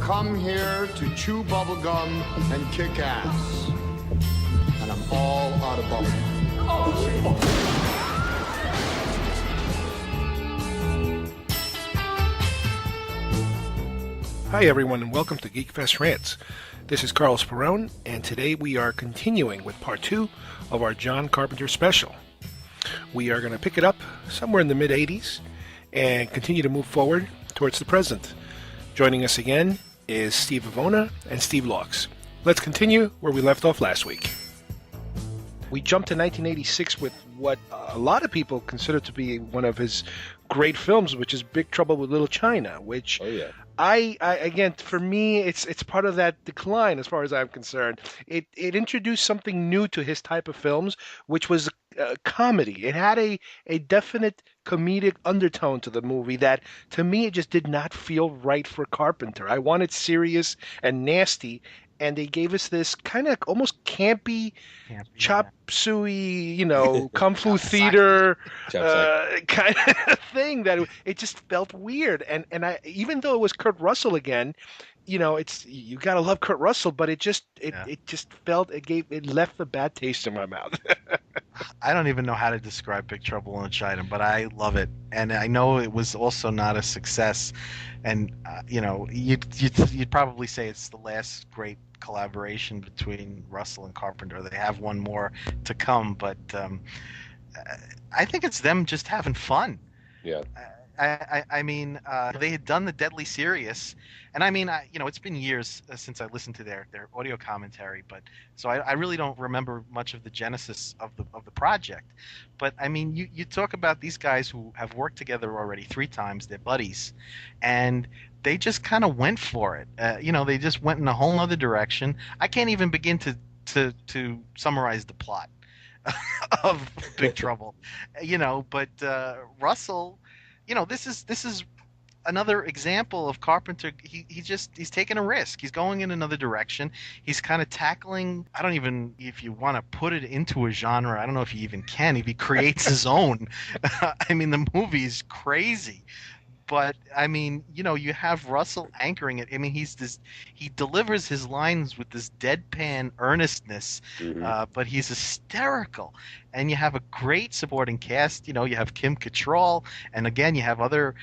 come here to chew bubblegum and kick ass. And I'm all out of bubblegum. Hi everyone and welcome to Geekfest Rants. This is Carlos Perone, and today we are continuing with part 2 of our John Carpenter special. We are going to pick it up somewhere in the mid-80s and continue to move forward towards the present. Joining us again is Steve Avona and Steve Laux. Let's continue where we left off last week. We jumped to 1986 with what a lot of people consider to be one of his great films, which is Big Trouble with Little China, which I again, for me, it's part of that decline as far as I'm concerned. It introduced something new to his type of films, which was comedy. It had a definite comedic undertone to the movie that, to me, it just did not feel right for Carpenter. I wanted serious and nasty, and they gave us this kind of almost campy chop suey, kung fu theater kind of thing that it just felt weird. And I, even though it was Kurt Russell again, it's, you gotta love Kurt Russell, but it just felt, it left a bad taste in my mouth. I don't even know how to describe Big Trouble in Little China, but I love it, and I know it was also not a success. And you'd probably say it's the last great collaboration between Russell and Carpenter. They have one more to come, but I think it's them just having fun. Yeah. I mean, they had done the Deadly Serious, and I mean, it's been years since I listened to their audio commentary, but so I really don't remember much of the genesis of the project. But I mean, you talk about these guys who have worked together already 3 times, they're buddies, and they just kind of went for it. They just went in a whole other direction. I can't even begin to summarize the plot of Big Trouble, but Russell. This is another example of Carpenter. He's taking a risk. He's going in another direction. He's kind of tackling, I don't even, if you want to put it into a genre, I don't know if he even can, if he creates his own. I mean, the movie's crazy. But I mean, you have Russell anchoring it. I mean, he delivers his lines with this deadpan earnestness, but he's hysterical. And you have a great supporting cast. You have Kim Cattrall, and again, you have other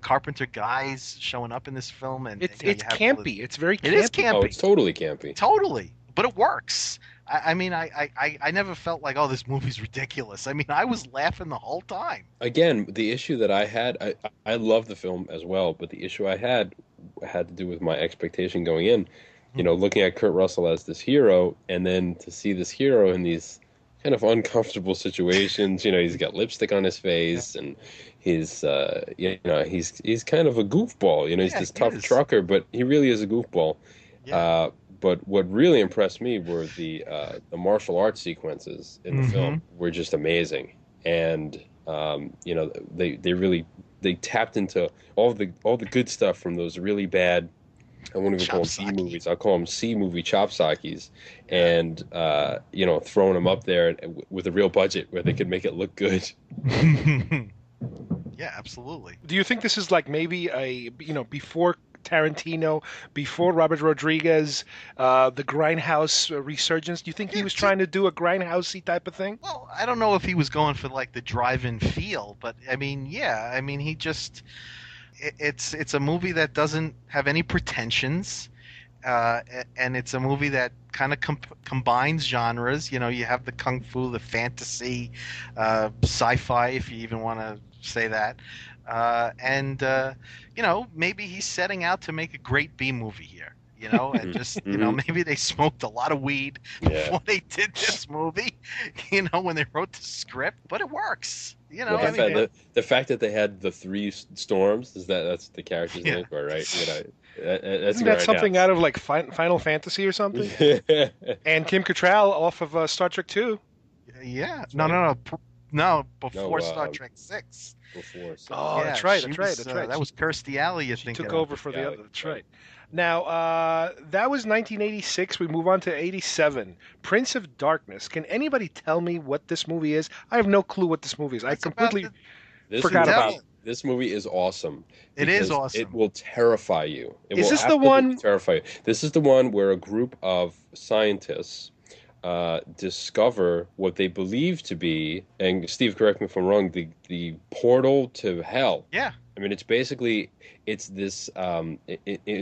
Carpenter guys showing up in this film. And it's campy. It's very campy. It is campy. Oh, it's totally campy. Totally, but it works. I mean, I never felt like, oh, this movie's ridiculous. I mean, I was laughing the whole time. Again, the issue that I had, I love the film as well, but the issue I had to do with my expectation going in. Looking at Kurt Russell as this hero, and then to see this hero in these kind of uncomfortable situations. He's got lipstick on his face, and he's kind of a goofball. He's this tough trucker, but he really is a goofball. Yeah. But what really impressed me were the martial arts sequences in the film were just amazing, and they tapped into all the good stuff from those really bad, I won't even call them B movies, I'll call them C movie chopsakis, and throwing them up there with a real budget where they could make it look good. Yeah, absolutely. Do you think this is like maybe before Tarantino, before Robert Rodriguez, the Grindhouse resurgence? Do you think he was trying to do a Grindhousey type of thing? Well, I don't know if he was going for like the drive-in feel, but I mean, he just, it's a movie that doesn't have any pretensions, and it's a movie that kind of combines genres. You have the kung fu, the fantasy, sci-fi, if you even want to say that. Maybe he's setting out to make a great B movie here, and just, maybe they smoked a lot of weed before they did this movie, when they wrote the script, but it works, The fact that they had the 3 storms, that's the character's name, right? Isn't that something out of like Final Fantasy or something? And Kim Cattrall off of Star Trek 2. Yeah. No, before Star Trek 6. Before. So. Oh, that's right. That was Kirstie Alley, you think. She took over for the other. That's right. Now, that was 1986. We move on to 87. Prince of Darkness. Can anybody tell me what this movie is? I have no clue what this movie is. I completely forgot about it. This movie is awesome. It is because awesome. It will terrify you. It Is will this the absolutely one- terrify you. This is the one where a group of scientists discover what they believe to be, and Steve, correct me if I'm wrong, the portal to hell. Yeah. I mean, it's this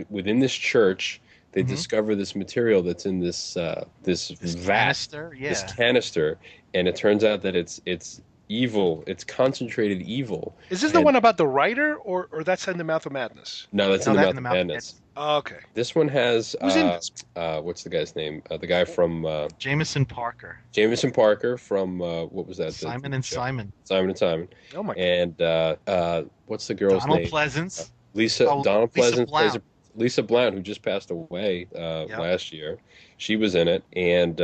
within this church. They discover this material that's in this vat, canister, this canister, and it turns out that it's evil. It's concentrated evil. Is this the one about the writer, or that's in the Mouth of Madness? No, that's in the Mouth of Madness. Oh, okay. This one has Who's in this? What's the guy's name? The guy from Jameson Parker. Jameson Parker from what was that? Simon and Simon. Simon and Simon. Oh my God. And what's the girl's Donald name? Pleasance. Donald Pleasance plays Blount. Lisa Blount, who just passed away last year. She was in it, and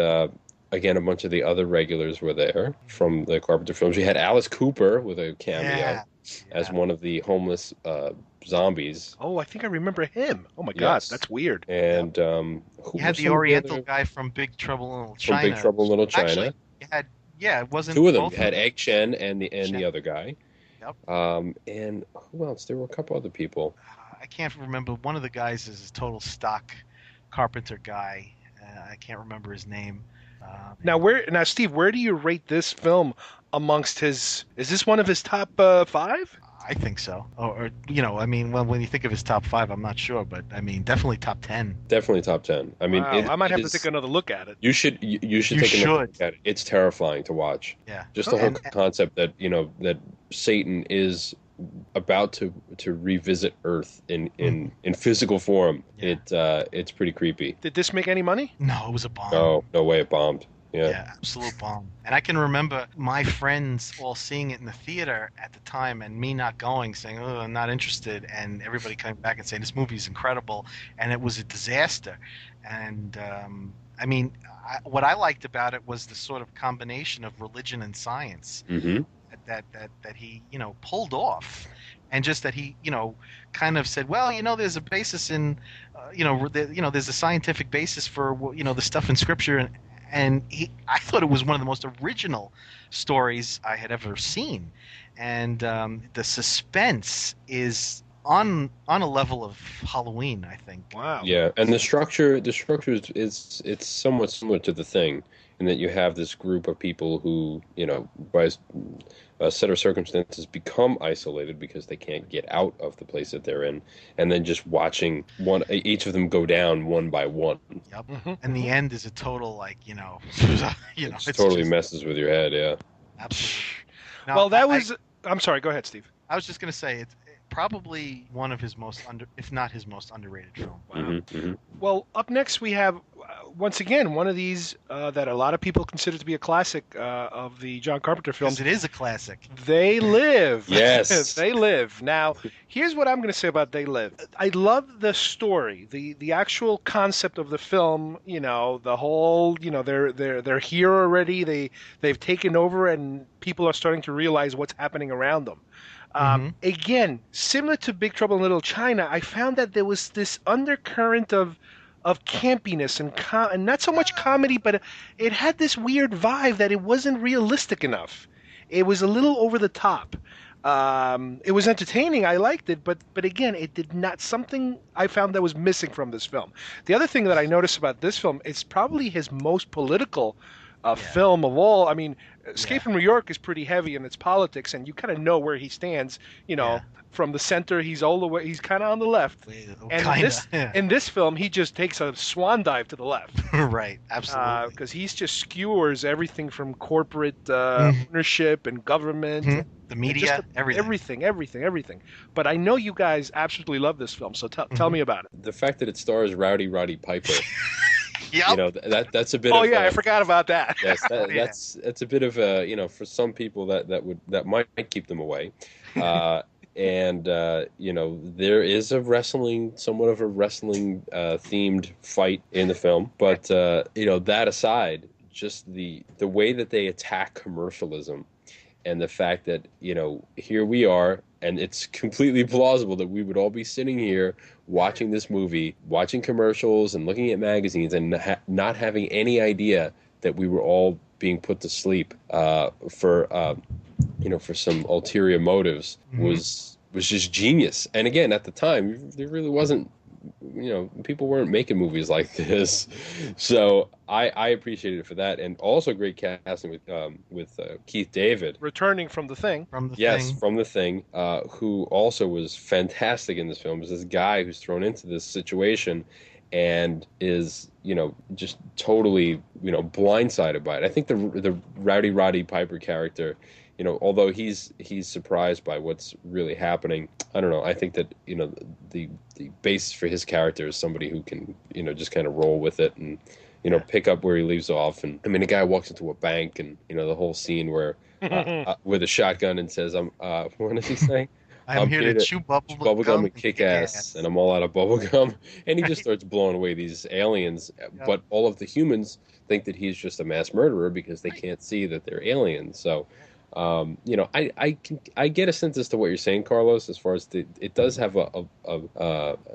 again, a bunch of the other regulars were there from the Carpenter films. You had Alice Cooper with a cameo as one of the homeless zombies. Oh, I think I remember him. Oh my God, that's weird. And you had the Oriental guy from Big Trouble in Little China. From Big Trouble in Little China. Actually, you had it wasn't two of them. both You had them. Egg Chen and the other guy. Yep. And who else? There were a couple other people. I can't remember. One of the guys is a total stock Carpenter guy. I can't remember his name. Now, Steve, where do you rate this film amongst his? Is this one of his top 5? I think so. Or I mean, when you think of his top 5, I'm not sure, but I mean, definitely top 10. Definitely top 10. I mean, wow, I might have to take another look at it. You should take another look at it. It's terrifying to watch. Yeah. Just the whole concept that that Satan is about to revisit Earth in physical form. Yeah. It's pretty creepy. Did this make any money? No, it was a bomb. No way it bombed. Yeah, absolute bomb. And I can remember my friends all seeing it in the theater at the time and me not going, saying, oh, I'm not interested, and everybody coming back and saying, this movie is incredible, and it was a disaster. And, I mean, what I liked about it was the sort of combination of religion and science that he, pulled off. And just that he, kind of said, well, there's a basis in, there's a scientific basis for, the stuff in Scripture, and I thought it was one of the most original stories I had ever seen, and the suspense is on a level of Halloween, I think. Wow. Yeah, and the structure is it's somewhat similar to The Thing, in that you have this group of people who, by a set of circumstances become isolated because they can't get out of the place that they're in, and then just watching each of them go down one by one. Yep. And the end is a total it's totally just, messes with your head. Yeah. absolutely. Well, I'm sorry. Go ahead, Steve. I was just going to say it's probably one of his if not his most underrated film. Wow. Well, up next we have once again one of these that a lot of people consider to be a classic of the John Carpenter films. Because it is a classic. They Live. Yes. They Live. Now, here's what I'm going to say about They Live. I love the story, the actual concept of the film. The whole, they're here already. They've taken over, and people are starting to realize what's happening around them. Again, similar to Big Trouble in Little China, I found that there was this undercurrent of campiness and not so much comedy, but it had this weird vibe that it wasn't realistic enough. It was a little over the top. It was entertaining. I liked it, but again, it did not something I found that was missing from this film. The other thing that I noticed about this film, it's probably his most political film of all. I mean, Escape from New York is pretty heavy in its politics, and you kind of know where he stands. From the center, he's all the way. He's kind of on the left. And in this film, he just takes a swan dive to the left. Right, absolutely. Because he's just skewers everything from corporate ownership and government, the media, everything. everything. But I know you guys absolutely love this film, so tell me about it. The fact that it stars Rowdy Roddy Piper. Yep. That's a bit. I forgot about that. Yes, that's a bit of a for some people that might keep them away, and there is somewhat of a wrestling themed fight in the film, but that aside, just the way that they attack commercialism, and the fact that here we are, and it's completely plausible that we would all be sitting here watching this movie, watching commercials and looking at magazines, and not having any idea that we were all being put to sleep for some ulterior motives was was just genius. And again, at the time, there really wasn't, people weren't making movies like this. So I appreciated it for that, and also great casting with Keith David. Returning from The Thing. From The Yes, Thing. from The Thing, who also was fantastic in this film. Is this guy who's thrown into this situation and is, just totally, blindsided by it. I think the Rowdy Roddy Piper character, although he's surprised by what's really happening, I don't know. I think that, the basis for his character is somebody who can, just kind of roll with it and, pick up where he leaves off. And I mean, the guy walks into a bank, and the whole scene where with a shotgun and says, what does he say? I'm here to chew bubble gum and kick ass, and I'm all out of bubble gum. And he just starts blowing away these aliens. Yeah. But all of the humans think that he's just a mass murderer because they can't see that they're aliens. So, I get a sense as to what you're saying, Carlos, as far as it does have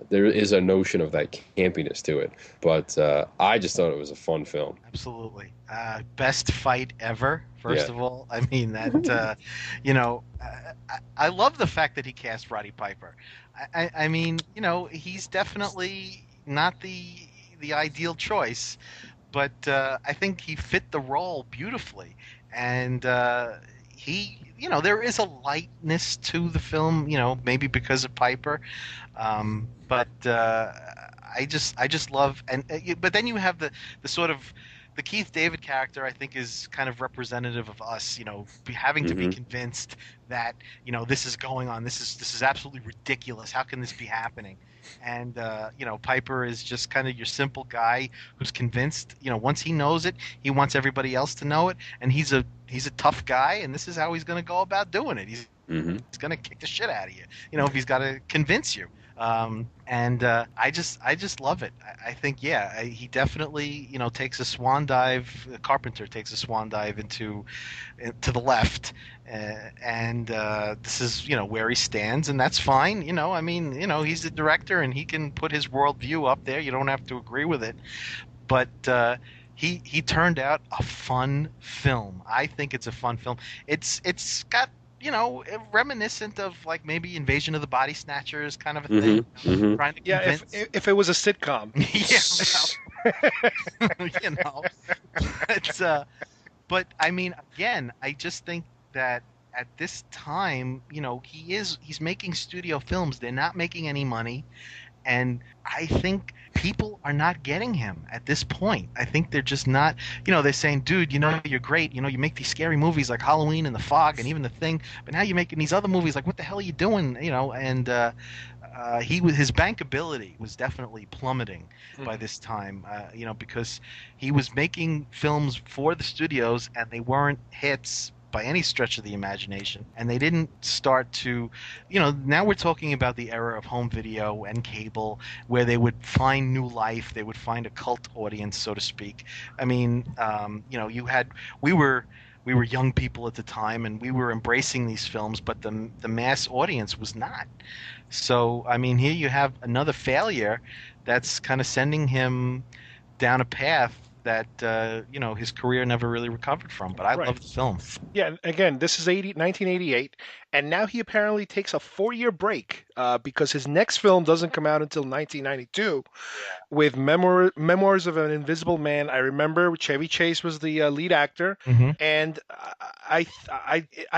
there is a notion of that campiness to it. But I just thought it was a fun film. Absolutely. Best fight ever, first Yeah. of all. I mean, that, I love the fact that he cast Roddy Piper. I mean, he's definitely not the ideal choice, but I think he fit the role beautifully. And there is a lightness to the film, maybe because of Piper. But I just love, but then you have the sort of, the Keith David character, I think, is kind of representative of us, having to be convinced that, this is going on. This is absolutely ridiculous. How can this be happening? And, Piper is just kind of your simple guy who's convinced, once he knows it, he wants everybody else to know it. And he's a tough guy, and this is how he's going to go about doing it. He's going to kick the shit out of you, if he's got to convince you. I just love it. I think, he definitely, takes a swan dive. Carpenter takes a swan dive to the left, and this is, where he stands, and that's fine. I mean, he's the director, and he can put his worldview up there. You don't have to agree with it, but he turned out a fun film. I think it's a fun film. It's got, reminiscent of like maybe Invasion of the Body Snatchers kind of a thing. Trying to convince. If it was a sitcom. But I mean, again, I just think that at this time, he's making studio films. They're not making any money, and I think people are not getting him at this point. I think they're just not, they're saying, dude, you're great. You make these scary movies like Halloween and The Fog and even The Thing, but now you're making these other movies. Like, what the hell are you doing? And his bankability was definitely plummeting by this time, because he was making films for the studios and they weren't hits by any stretch of the imagination, and they didn't start to, now we're talking about the era of home video and cable, where they would find new life, they would find a cult audience, so to speak. I mean, we were young people at the time, and we were embracing these films, but the mass audience was not. So, I mean, here you have another failure that's kind of sending him down a path that his career never really recovered from. But I love the film. Yeah, again, this is 1988, and now he apparently takes a 4-year break because his next film doesn't come out until 1992 with Memoirs of an Invisible Man. I remember Chevy Chase was the lead actor, and I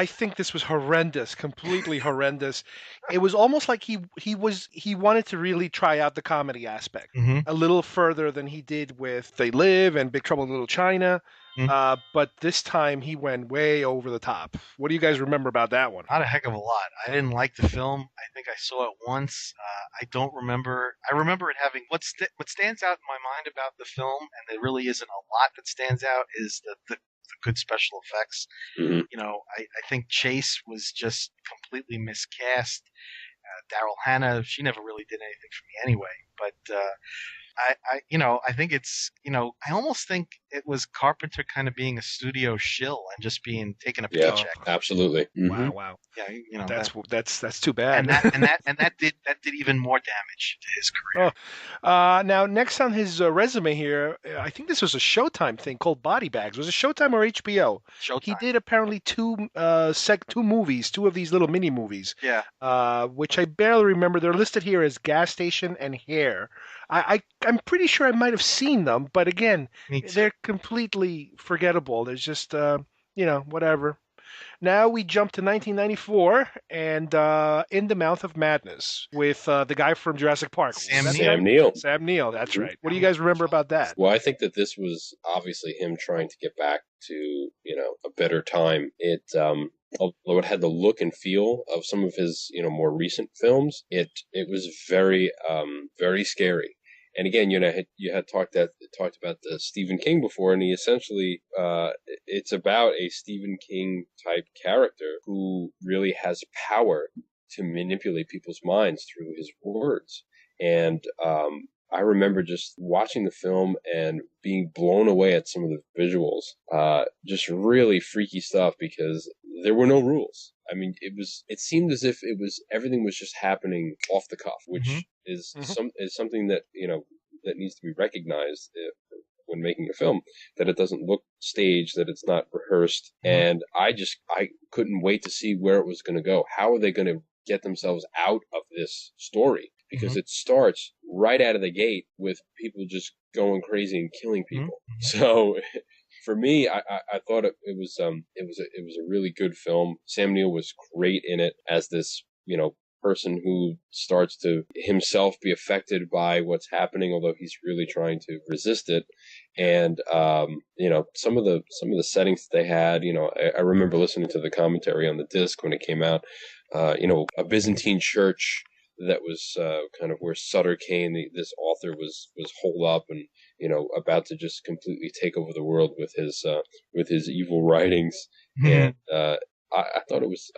think this was horrendous, completely horrendous. It was almost like he wanted to really try out the comedy aspect a little further than he did with They Live and Big Trouble in Little China. But this time he went way over the top. What do you guys remember about that one? Not a heck of a lot. I didn't like the film. I think I saw it once. I don't remember. I remember it having what stands out in my mind about the film, and there really isn't a lot that stands out, is the good special effects. I think Chase was just completely miscast. Daryl Hannah, she never really did anything for me anyway. But I think it's, I almost think it was Carpenter kind of being a studio shill and just being taking a Yeah, paycheck. absolutely. Wow, wow. Yeah, That's too bad. that did even more damage to his career. Now, next on his resume here, I think this was a Showtime thing called Body Bags. Was it Showtime or HBO? Showtime. He did apparently two movies, two of these little mini movies. Yeah. Which I barely remember. They're listed here as Gas Station and Hair. I'm pretty sure I might have seen them, but again, Me too. they're completely forgettable. There's just whatever. Now we jump to 1994 and In the Mouth of Madness with the guy from Jurassic Park. Sam Is that Neill. the guy? Sam Neill. Sam Neill, that's right. What do you guys remember about that? Well, I think that this was obviously him trying to get back to, a better time. Although it had the look and feel of some of his, more recent films, it was very, very scary. And again, you had talked about the Stephen King before, and he essentially, it's about a Stephen King type character who really has power to manipulate people's minds through his words. And I remember just watching the film and being blown away at some of the visuals. Just really freaky stuff because there were no rules. I mean, it seemed as if everything was just happening off the cuff, which is something that, that needs to be recognized when making a film, that it doesn't look staged, that it's not rehearsed. And I couldn't wait to see where it was going to go. How are they going to get themselves out of this story? Because it starts right out of the gate with people just going crazy and killing people. So for me, I thought it was a really good film. Sam Neill was great in it as this, person who starts to himself be affected by what's happening, although he's really trying to resist it. And some of the settings that they had, I remember listening to the commentary on the disc when it came out. A Byzantine church that was kind of where Sutter Kane, this author, was holed up and about to just completely take over the world with his evil writings. And I thought it was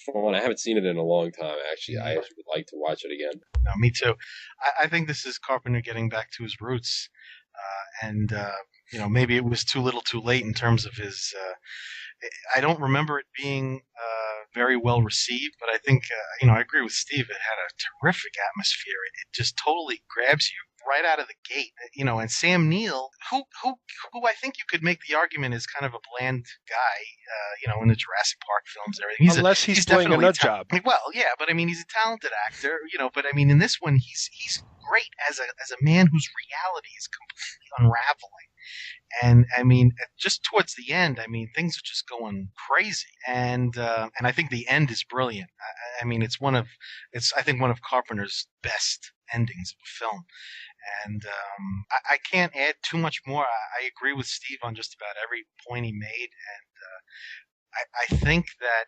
fun. I haven't seen it in a long time. Actually, I actually would like to watch it again. No, me too. I think this is Carpenter getting back to his roots, and maybe it was too little, too late in terms of his. I don't remember it being very well received, but I think I agree with Steve. It had a terrific atmosphere. It just totally grabs you right out of the gate. And Sam Neill, who I think you could make the argument is kind of a bland guy, in the Jurassic Park films and everything. Unless he's playing a nut job. Well, yeah, but I mean, he's a talented actor, but I mean, in this one, he's great as a man whose reality is completely unraveling. And I mean, just towards the end, I mean, things are just going crazy, and I think the end is brilliant. I mean, it's I think one of Carpenter's best endings of a film, and I can't add too much more. I agree with Steve on just about every point he made, and I think that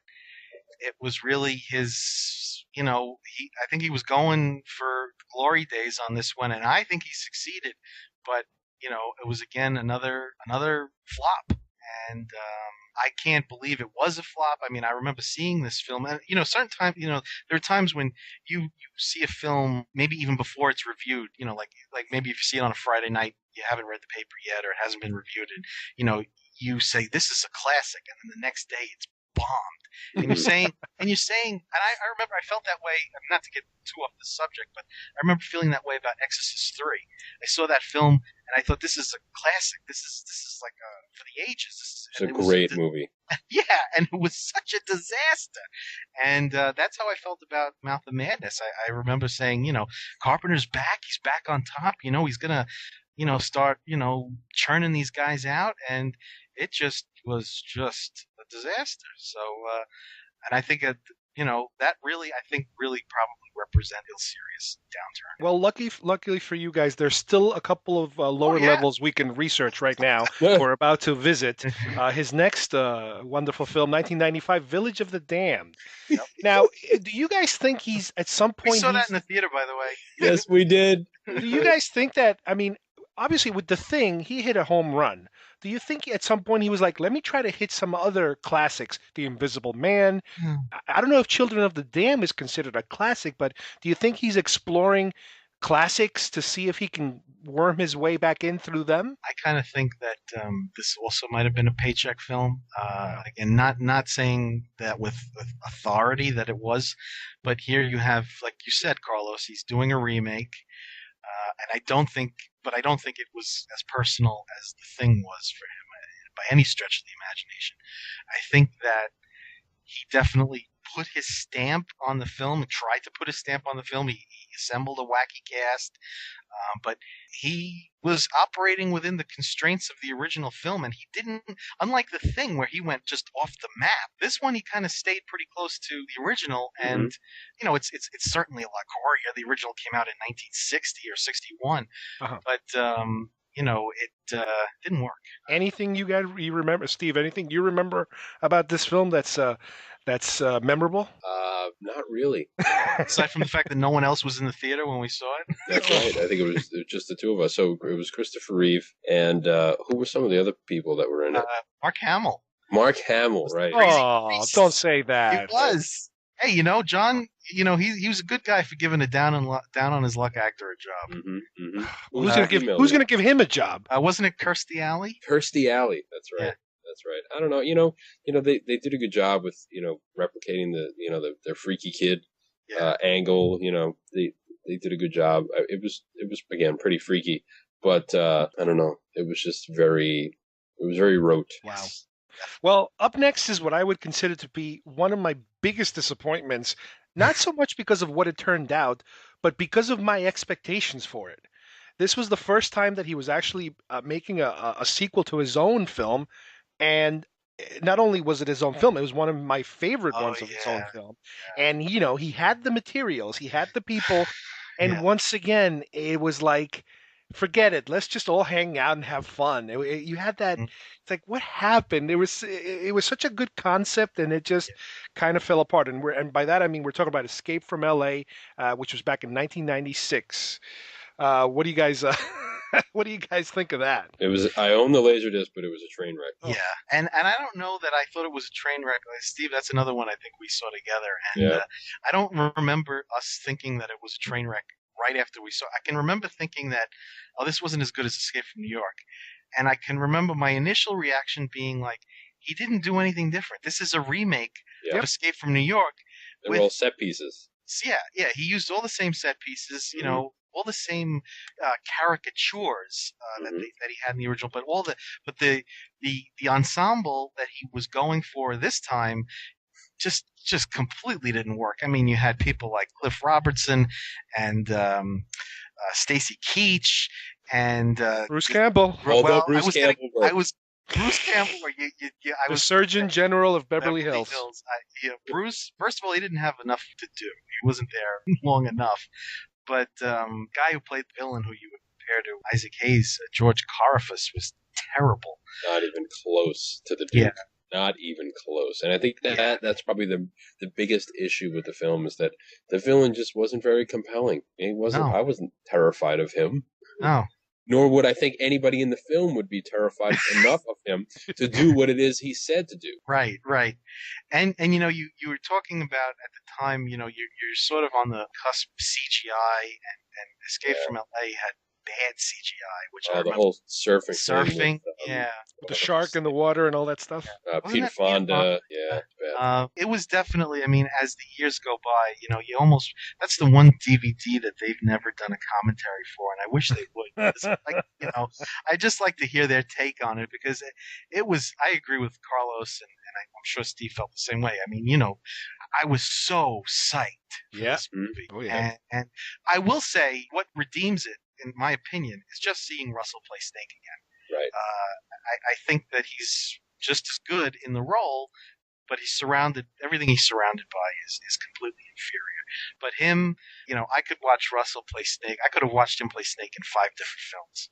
it was really his, I think he was going for glory days on this one, and I think he succeeded, but it was again another flop, and I can't believe it was a flop. I mean, I remember seeing this film, and certain times, there are times when you see a film maybe even before it's reviewed. Like maybe if you see it on a Friday night, you haven't read the paper yet, or it hasn't been reviewed, and you say this is a classic, and then the next day it's bombed. And you're saying, and I remember I felt that way. Not to get too off the subject, but I remember feeling that way about Exorcist 3. I saw that film and I thought, this is a classic. This is like for the ages. It's a great movie. Yeah, and it was such a disaster. And that's how I felt about Mouth of Madness. I remember saying, Carpenter's back. He's back on top. He's gonna, start, churning these guys out, and it just was just a disaster. So, and I think that really probably represented a serious downturn. Well, luckily for you guys, there's still a couple of lower levels we can research right now. We're about to visit his next wonderful film, 1995, Village of the Damned. Now, do you guys think he's at some point? We saw that in the theater, by the way. Yes, we did. Do you guys think that? I mean, obviously with The Thing, he hit a home run. Do you think at some point he was like, let me try to hit some other classics? The Invisible Man. I don't know if Children of the Dam is considered a classic, but do you think he's exploring classics to see if he can worm his way back in through them? I kind of think that this also might have been a paycheck film. Again, not saying that with authority that it was, but here you have, like you said, Carlos, he's doing a remake, and I don't think it was as personal as the thing was for him by any stretch of the imagination. I think that he definitely put his stamp on the film, tried to put his stamp on the film. He assembled a wacky cast, but he was operating within the constraints of the original film, and he didn't, unlike The Thing where he went just off the map, this one he kind of stayed pretty close to the original, and it's certainly a lot gorier. The original came out in 1960 or 61, but it didn't work. Anything you remember, Steve? Anything you remember about this film that's memorable? Not really. Aside from the fact that no one else was in the theater when we saw it. That's right. I think it was just the two of us. So it was Christopher Reeve and who were some of the other people that were in it? Mark Hamill. Mark Hamill, right? Oh, don't say that. He was. Hey, John. He was a good guy for giving a down on his luck actor a job. Who's gonna give him a job? Wasn't it Kirstie Alley? Kirstie Alley. That's right. Yeah. That's right. I don't know. They did a good job with replicating their freaky kid angle. They did a good job. It was again pretty freaky, but I don't know. It was very rote. Wow. Well, up next is what I would consider to be one of my biggest disappointments. Not so much because of what it turned out, but because of my expectations for it. This was the first time that he was actually making a sequel to his own film. And not only was it his own film, it was one of my favorite ones of his own film. And, he had the materials, he had the people. And once again, it was like, forget it. Let's just all hang out and have fun. You had that. It's like, what happened? It was such a good concept, and it just kind of fell apart. And by that, I mean, we're talking about Escape from L.A., which was back in 1996. What do you guys think of that? I own the Laserdisc, but it was a train wreck. Yeah, and I don't know that I thought it was a train wreck. Steve, that's another one I think we saw together, and I don't remember us thinking that it was a train wreck right after we saw. I can remember thinking that, this wasn't as good as Escape from New York, and I can remember my initial reaction being like, he didn't do anything different. This is a remake of Escape from New York. They're all set pieces. Yeah, he used all the same set pieces, all the same caricatures that he had in the original, but the ensemble that he was going for this time just completely didn't work. I mean, you had people like Cliff Robertson and Stacy Keach and Bruce Campbell. Bruce Campbell. Bruce Campbell, I was Surgeon General of Beverly Hills. Bruce, first of all, he didn't have enough to do. He wasn't there long enough. But guy who played the villain, who you would compare to Isaac Hayes, George Carafas, was terrible. Not even close to the Duke. Yeah. Not even close. And I think that's probably the biggest issue with the film, is that the villain just wasn't very compelling. He wasn't. No. I wasn't terrified of him. No. Nor would I think anybody in the film would be terrified enough of him to do what it is he said to do. Right. And you were talking about at the time, you're sort of on the cusp of CGI, and Escape from LA had bad CGI, which I remember. The whole surfing thing, with the shark in the water and all that stuff. Peter Fonda, bad. It was definitely. I mean, as the years go by, you almost. That's the one DVD that they've never done a commentary for, and I wish they would. I just like to hear their take on it, because it was. I agree with Carlos, and I'm sure Steve felt the same way. I mean, I was so psyched for this movie, and I will say what redeems it, in my opinion, is just seeing Russell play Snake again. Right. I think that he's just as good in the role, but everything he's surrounded by is completely inferior. But him, I could watch Russell play Snake. I could have watched him play Snake in 5 different films.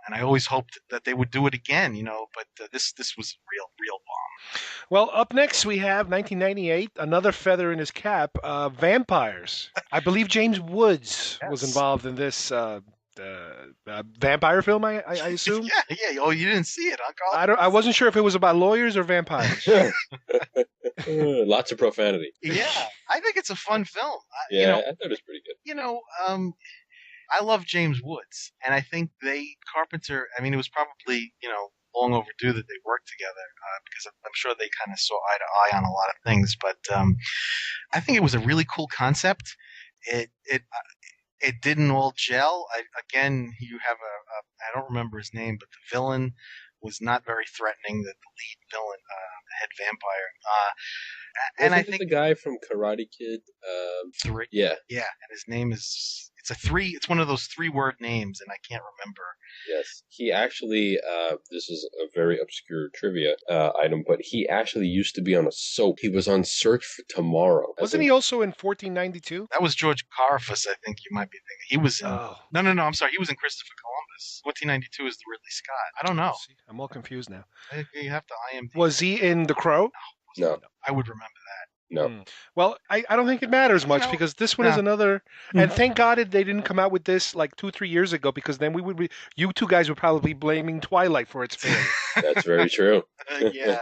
And I always hoped that they would do it again, but this was a real bomb. Well, up next we have 1998, another feather in his cap, Vampires. I believe James Woods was involved in this vampire film, I assume? Yeah. Oh, you didn't see it, huh, Carl? I wasn't sure if it was about lawyers or vampires. Lots of profanity. Yeah, I think it's a fun film. I thought it was pretty good. I love James Woods, and I think Carpenter. I mean, it was probably long overdue that they worked together because I'm sure they kind of saw eye to eye on a lot of things. But I think it was a really cool concept. It didn't all gel. Again, you have I don't remember his name, but the villain was not very threatening. The lead villain, the head vampire, and I Wasn't it think the guy from Karate Kid? three. Yeah. Yeah, and his name is it's one of those 3-word names, and I can't remember. Yes, he actually. This is a very obscure trivia item, but he actually used to be on a soap. He was on Search for Tomorrow. Wasn't he also in 1492? That was George Carfus, I think you might be thinking. He was in. Oh. No, I'm sorry. He was in Christopher Columbus. 1492 is the Ridley Scott. I don't know. See, I'm all confused now. You have to IMDb. Was he in The Crow? No. I would remember that. No. Well, I don't think it matters much because this one is another. And thank God they didn't come out with this like 2-3 years ago, because then we would be, you two guys would probably be blaming Twilight for its failure. That's very true. Yeah.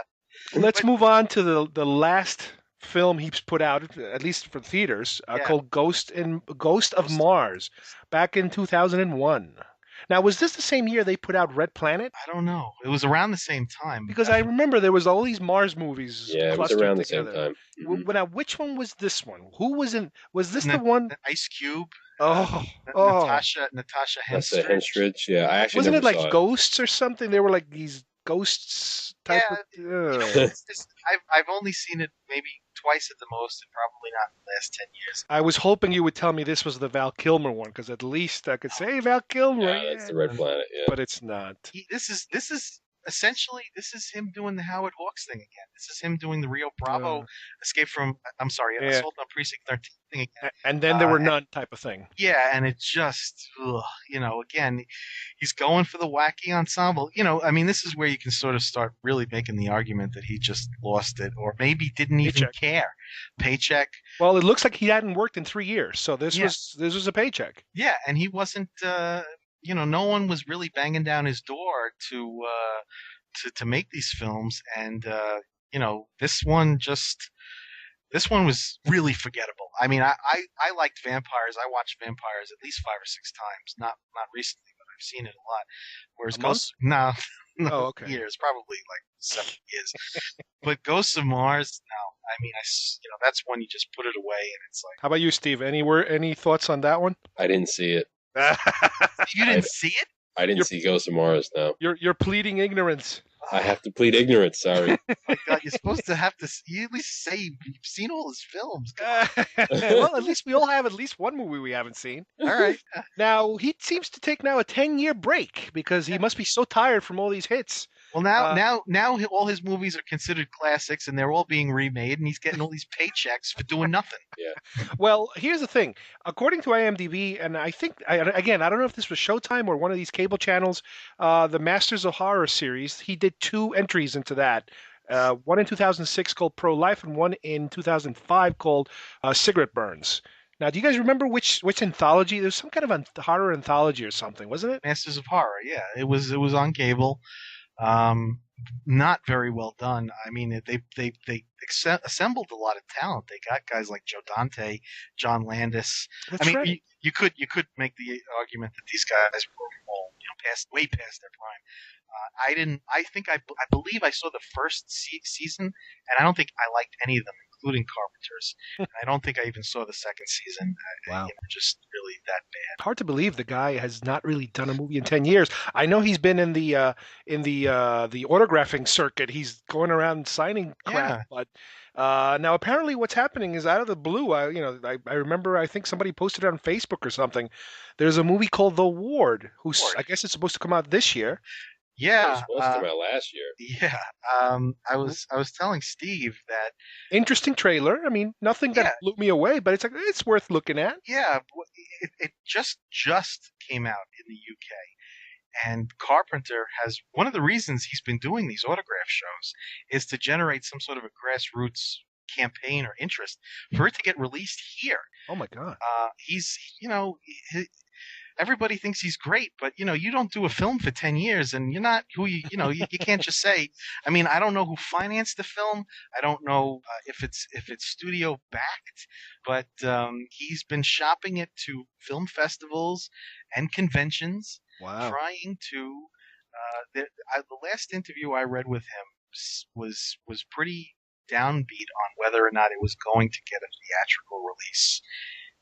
Let's move on to the last film he's put out, at least for theaters, called Ghost of Mars, back in 2001. Now, was this the same year they put out Red Planet? I don't know. It was around the same time. Because I remember there was all these Mars movies. Yeah, it was clustered around the together. same time. Mm-hmm. Now, which one was this one? Who was in? Was this the one? Ice Cube. Oh. Natasha That's the Henstridge. Henstridge. Yeah, I actually Wasn't never it like saw Ghosts or something? They were like these ghosts type of. I've only seen it maybe twice at the most, and probably not in the last 10 years. I was hoping you would tell me this was the Val Kilmer one, because at least I could say, hey, Val Kilmer. Yeah, that's the Red Planet. Yeah, but it's not. This is essentially him doing the Howard Hawks thing again. This is him doing the Rio Bravo Escape from. I'm sorry, Assault on Precinct 13 thing again. And then there were none type of thing. Yeah, and it just, again, he's going for the wacky ensemble. I mean, this is where you can sort of start really making the argument that he just lost it, or maybe didn't even care. Paycheck. Well, it looks like he hadn't worked in 3 years, so this was a paycheck. Yeah, and he wasn't. No one was really banging down his door to make these films, and this one was really forgettable. I mean, I liked vampires. I watched vampires at least 5 or 6 times. Not recently, but I've seen it a lot. Whereas years, probably like 7 years. But Ghosts of Mars, no. I mean, that's when you just put it away, and it's like. How about you, Steve? Any thoughts on that one? I didn't see it. You didn't see it? I didn't see Ghost of Mars. No. You're pleading ignorance. I have to plead ignorance. Sorry. Oh my God, you're supposed to have to. You at least say you've seen all his films. Well, at least we all have at least one movie we haven't seen. All right. Now he seems to take now a 10-year break because he must be so tired from all these hits. Well, now all his movies are considered classics, and they're all being remade, and he's getting all these paychecks for doing nothing. Yeah. Well, here's the thing. According to IMDb, and I think, again, I don't know if this was Showtime or one of these cable channels, the Masters of Horror series, he did 2 entries into that. One in 2006 called Pro-Life, and one in 2005 called Cigarette Burns. Now, do you guys remember which anthology? There's some kind of horror anthology or something, wasn't it? Masters of Horror, yeah. It was on cable. Not very well done. I mean, they assembled a lot of talent. They got guys like Joe Dante, John Landis. That's right. You could make the argument that these guys were all way past their prime. I believe I saw the first season, and I don't think I liked any of them, including Carpenter's. And I don't think I even saw the second season. Wow. Just really that bad. Hard to believe the guy has not really done a movie in 10 years. I know he's been in the autographing circuit. He's going around signing crap, but now apparently what's happening is out of the blue. I remember, I think somebody posted it on Facebook or something. There's a movie called The Ward, I guess it's supposed to come out this year. Yeah, it was supposed to come out last year. Yeah, I was telling Steve that interesting trailer. I mean, nothing that blew me away, but it's worth looking at. Yeah, it just came out in the UK, and Carpenter has one of the reasons he's been doing these autograph shows is to generate some sort of a grassroots campaign or interest for it to get released here. Oh my God. He's, everybody thinks he's great, but you don't do a film for 10 years and you're not who you can't just say. I mean, I don't know who financed the film. I don't know if it's studio backed, but he's been shopping it to film festivals and conventions. Wow. Trying to the last interview I read with him was pretty downbeat on whether or not it was going to get a theatrical release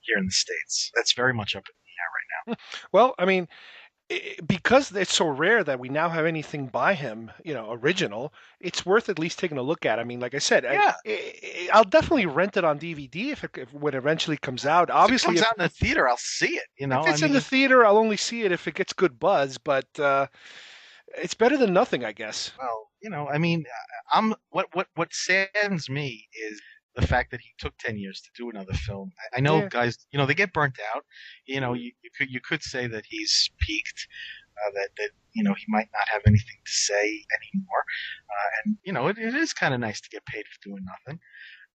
here in the States. That's very much up in the air right now. Well, I mean, because it's so rare that we now have anything by him, original, it's worth at least taking a look at. I mean, like I said, Yeah. I'll definitely rent it on DVD if when it eventually comes out. Obviously, if it comes out in the theater, I'll see it. If it's in the theater, I'll only see it if it gets good buzz, but it's better than nothing, I guess. Well, I mean, what saddens me is the fact that he took 10 years to do another film. I know guys, they get burnt out. You could say that he's peaked, that he might not have anything to say anymore. And it is kind of nice to get paid for doing nothing.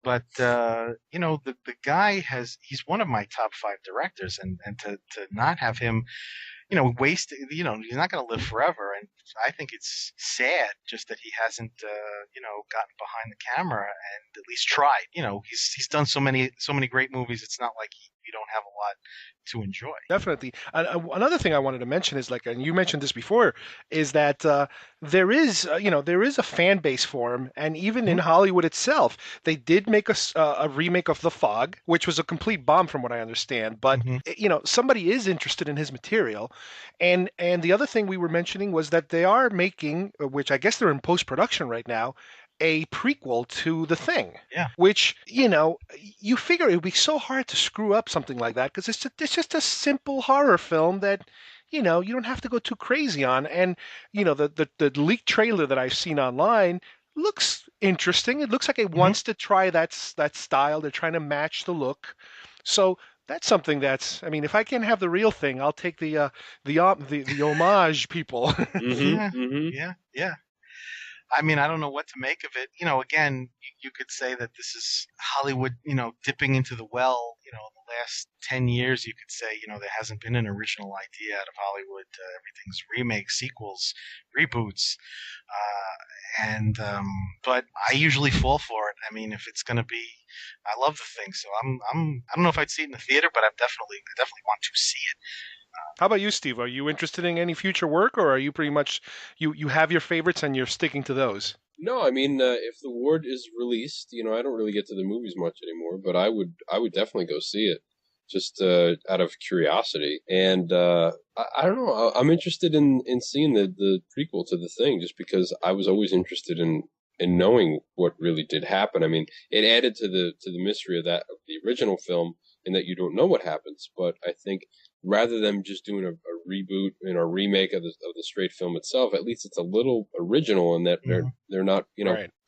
But the guy he's one of my top 5 directors, and to not have him waste, he's not going to live forever. And I think it's sad just that he hasn't, gotten behind the camera and at least tried. He's done so many great movies. It's not like you don't have a lot to enjoy. Definitely. Another thing I wanted to mention is, and you mentioned this before, is that there is a fan base for him, and even in Hollywood itself, they did make a remake of The Fog, which was a complete bomb from what I understand. But somebody is interested in his material, and the other thing we were mentioning was that they are making, which I guess they're in post-production right now, a prequel to The Thing. Yeah. Which, you figure it would be so hard to screw up something like that because it's just a simple horror film that, you don't have to go too crazy on. And, the leaked trailer that I've seen online looks interesting. It looks like it wants to try that style. They're trying to match the look. So that's something I mean, if I can't have the real thing, I'll take the homage people. Yeah. I mean, I don't know what to make of it. Again, you could say that this is Hollywood, dipping into the well. In the last 10 years, you could say, there hasn't been an original idea out of Hollywood. Everything's remakes, sequels, reboots. But I usually fall for it. I mean, if it's going to be, I love The Thing. So I don't know if I'd see it in the theater, but I definitely want to see it. How about you, Steve? Are you interested in any future work, or are you pretty much you have your favorites and you're sticking to those? No, I mean, if The Ward is released, I don't really get to the movies much anymore, but I would definitely go see it, just out of curiosity. And I don't know, I'm interested in seeing the prequel to The Thing, just because I was always interested in knowing what really did happen. I mean, it added to the mystery of the original film, in that you don't know what happens. But I think rather than just doing a reboot and a remake of the straight film itself, at least it's a little original in that they're not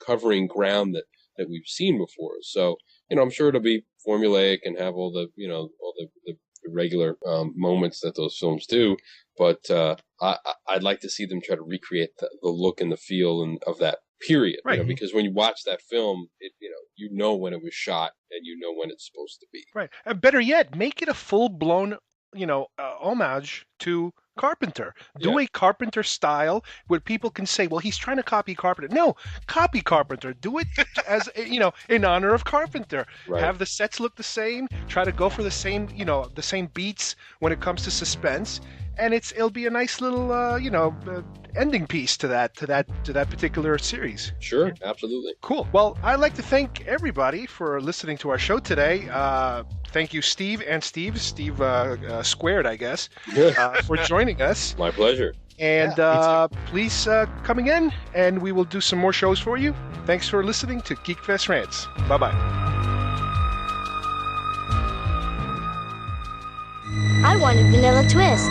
covering ground that we've seen before. So I'm sure it'll be formulaic and have all the regular moments that those films do. But I'd like to see them try to recreate the look and the feel of that period, because when you watch that film, you know when it was shot and you know when it's supposed to be. Right. And better yet, make it a full-blown, homage to Carpenter. Do a Carpenter style where people can say, well, he's trying to copy Carpenter. No, copy Carpenter. Do it as, in honor of Carpenter. Right. Have the sets look the same. Try to go for the same beats when it comes to suspense. And it'll be a nice little, ending piece to that particular series. Sure, absolutely. Cool. Well, I'd like to thank everybody for listening to our show today. Thank you, Steve and Steve squared, I guess, for joining us. My pleasure. And please come again, and we will do some more shows for you. Thanks for listening to Geekfest Rants. Bye-bye. I want a vanilla twist.